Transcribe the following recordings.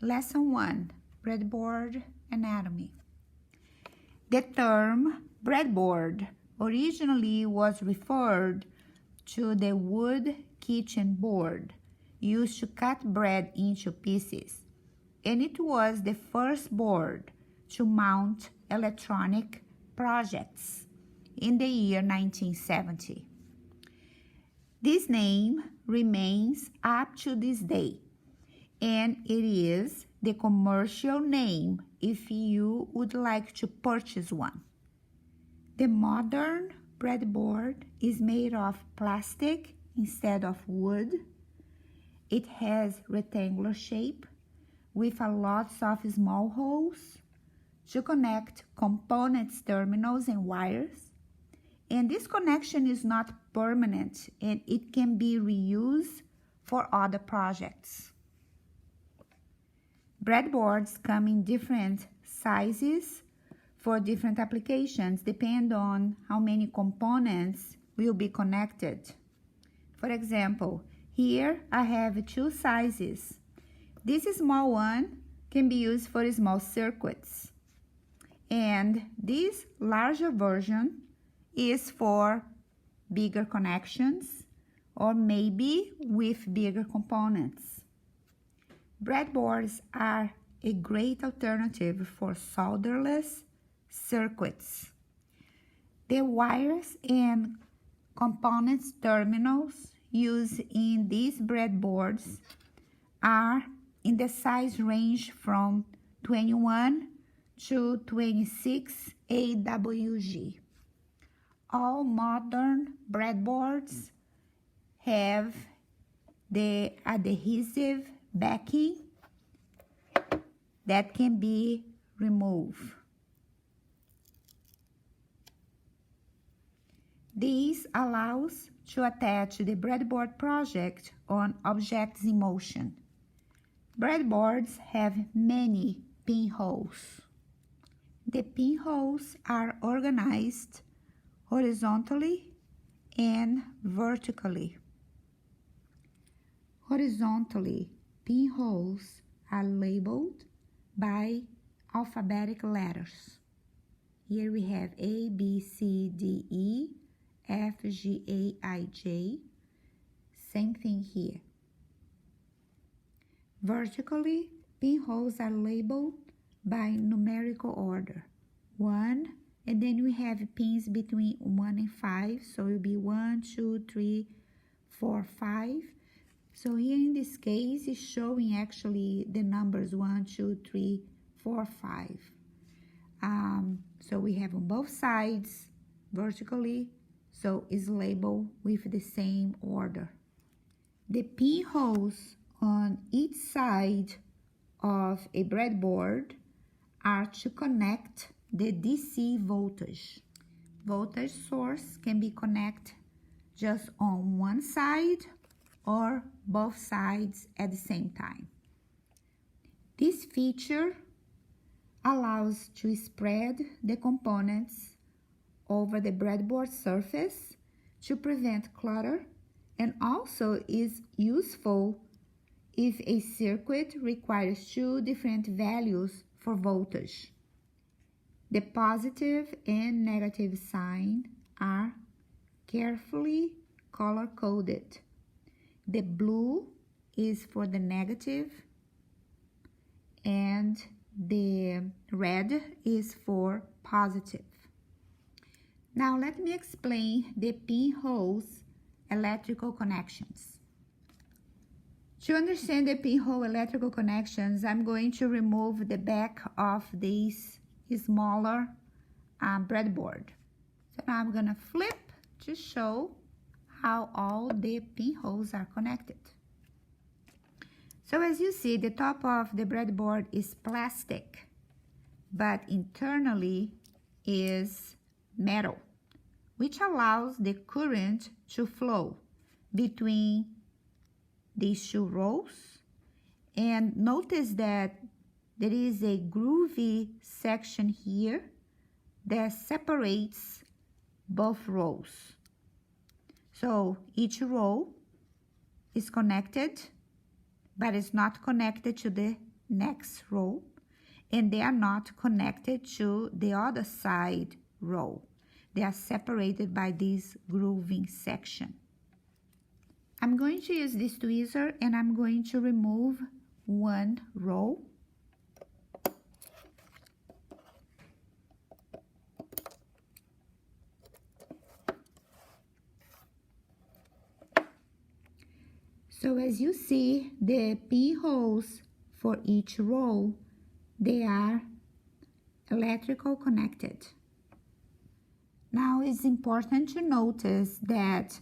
Lesson 1, Breadboard Anatomy. The term breadboard originally was referred to the wood kitchen board used to cut bread into pieces, and it was the first board to mount electronic projects in the year 1970. This name remains up to this day, and it is the commercial name if you would like to purchase one. The modern breadboard is made of plastic instead of wood. It has rectangular shape with a lots of small holes to connect components, terminals, and wires. And this connection is not permanent, and it can be reused for other projects. Breadboards come in different sizes for different applications, depending on how many components will be connected. For example, here I have two sizes. This small one can be used for small circuits, and this larger version is for bigger connections or maybe with bigger components. Breadboards are a great alternative for solderless circuits. The wires and components terminals used in these breadboards are in the size range from 21 to 26 AWG. All modern breadboards have the adhesive backing that can be removed. This allows to attach the breadboard project on objects in motion. Breadboards have many pinholes. The pinholes are organized horizontally and vertically. Horizontally, pinholes are labeled by alphabetic letters. Here we have A, B, C, D, E, F, G, A, I, J. Same thing here. Vertically, pinholes are labeled by numerical order. 1, and then we have pins between 1 and 5, so it will be 1, 2, 3, 4, 5. So here in this case, it's showing actually the numbers 1, 2, 3, 4, 5. So we have on both sides vertically, so it's labeled with the same order. The pinholes on each side of a breadboard are to connect the DC voltage. Voltage source can be connected just on one side or both sides at the same time. This feature allows to spread the components over the breadboard surface to prevent clutter, and also is useful if a circuit requires two different values for voltage. The positive and negative sign are carefully color-coded. The blue is for the negative and the red is for positive. Now let me explain the pinholes electrical connections. To understand the pinhole electrical connections, I'm going to remove the back of this smaller breadboard. So now I'm gonna flip to show how all the pinholes are connected. So as you see, the top of the breadboard is plastic, but internally is metal, which allows the current to flow between these two rows. And notice that there is a groovy section here that separates both rows. So each row is connected, but it's not connected to the next row, and they are not connected to the other side row. They are separated by this grooving section. I'm going to use this tweezer and I'm going to remove one row. So as you see, the pinholes for each row, they are electrical connected. Now it's important to notice that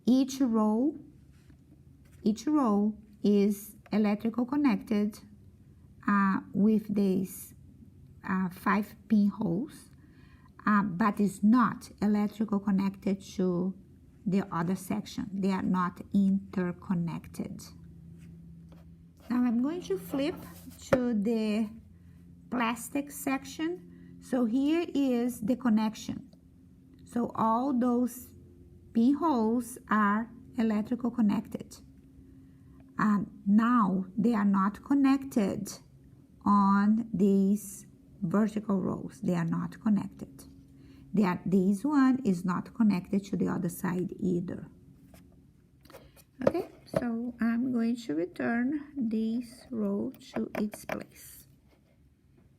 each row is electrical connected with these 5 pinholes, but is not electrical connected to the other section. They are not interconnected. Now I'm going to flip to the plastic section. So here is the connection. So all those pinholes are electrical connected. Now they are not connected on these vertical rows. They are not connected. This one is not connected to the other side either. Okay, so I'm going to return this row to its place.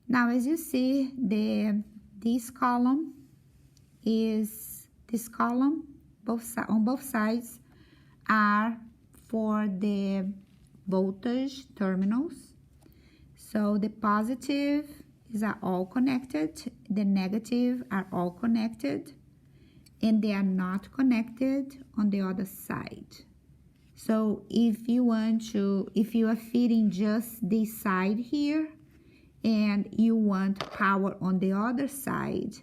Now as you see, this column on both sides are for the voltage terminals. So the positive are all connected, the negative are all connected, and they are not connected on the other side. So if you are feeding just this side here and you want power on the other side,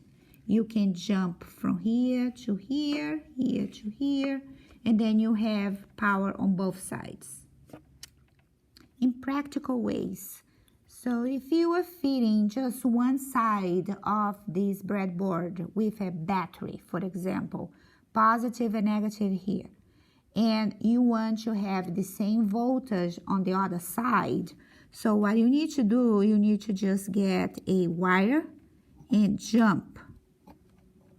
you can jump from here to here, here to here, and then you have power on both sides. In practical ways, so if you are feeding just one side of this breadboard with a battery, for example, positive and negative here, and you want to have the same voltage on the other side, so what you need to do, you need to just get a wire and jump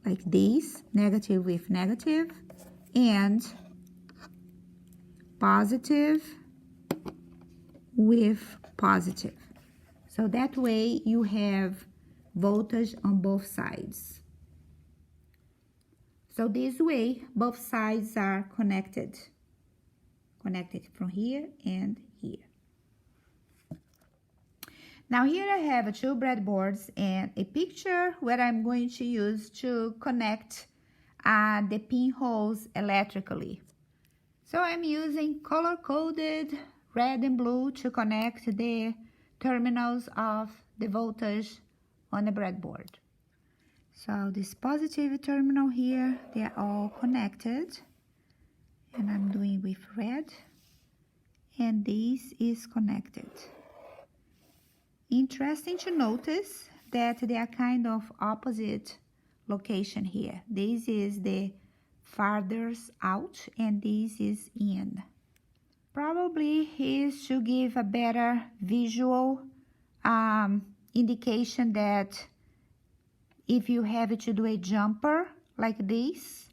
like this, negative with negative, and positive with positive. So that way you have voltage on both sides. So this way, both sides are connected from here and here. Now here I have 2 breadboards and a picture where I'm going to use to connect the pinholes electrically. So I'm using color-coded red and blue to connect the terminals of the voltage on the breadboard. So this positive terminal here, they are all connected, and I'm doing with red, and this is connected. Interesting to notice that they are kind of opposite location here. This is the farthest out and this is in. Probably is to give a better visual indication that if you have to do a jumper like this,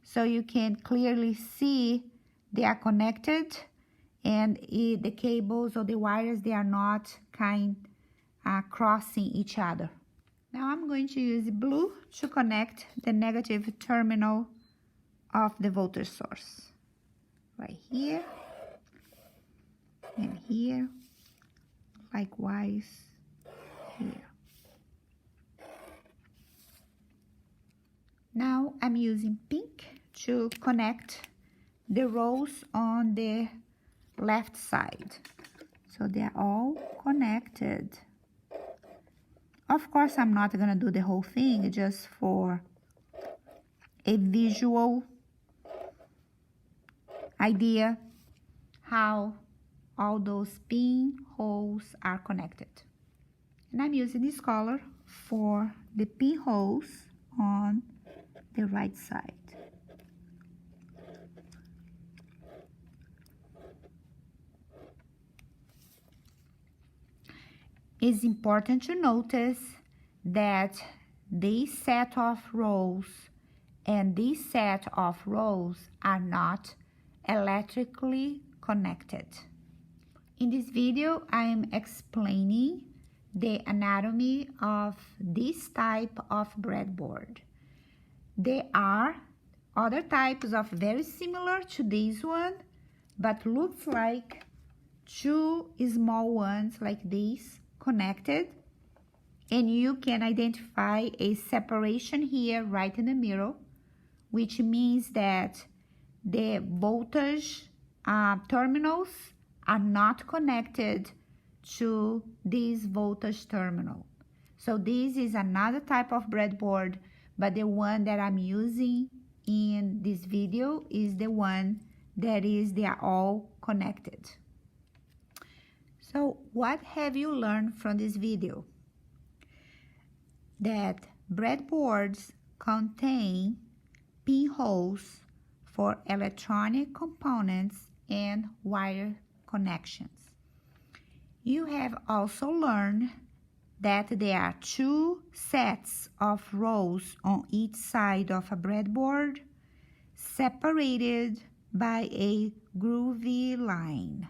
so you can clearly see they are connected, and the cables or the wires, they are not crossing each other. Now I'm going to use blue to connect the negative terminal of the voltage source. Right here and here, likewise here. Now I'm using pink to connect the rows on the left side. So they're all connected. Of course, I'm not gonna do the whole thing, just for a visual idea how all those pinholes are connected. And I'm using this color for the pinholes on the right side. It's important to notice that this set of rows and this set of rows are not electrically connected. In this video, I am explaining the anatomy of this type of breadboard. There are other types of very similar to this one, but looks like two small ones like this connected, and you can identify a separation here right in the middle, which means that the voltage terminals are not connected to this voltage terminal. So this is another type of breadboard, but the one that I'm using in this video is the one that they are all connected. So what have you learned from this video? That breadboards contain pinholes for electronic components and wire connections. You have also learned that there are two sets of rows on each side of a breadboard, separated by a groovy line.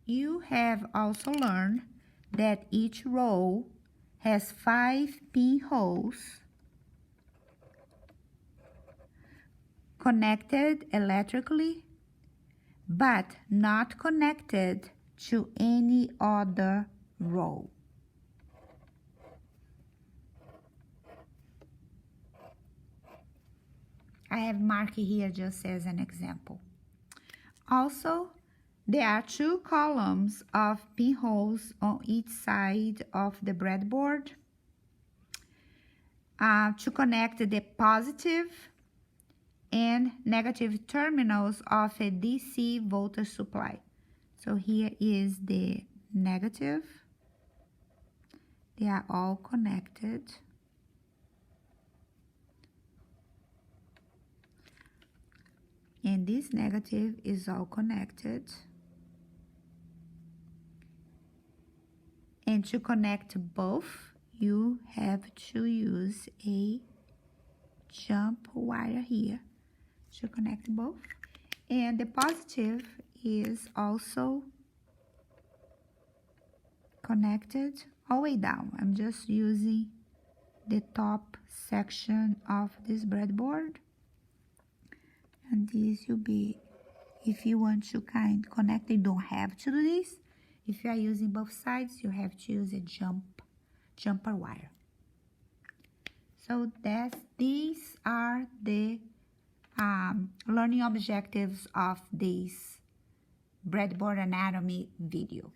You have also learned that each row has 5 pinholes connected electrically, but not connected to any other row. I have marked here just as an example. Also, there are 2 columns of pinholes on each side of the breadboard to connect the positive and negative terminals of a DC voltage supply. So here is the negative. They are all connected. And this negative is all connected. And to connect both, you have to use a jump wire here to connect both. And the positive is also connected all the way down. I'm just using the top section of this breadboard. And this will be, if you want to connect, you don't have to do this. If you are using both sides, you have to use a jumper wire. So these are the learning objectives of this breadboard anatomy video.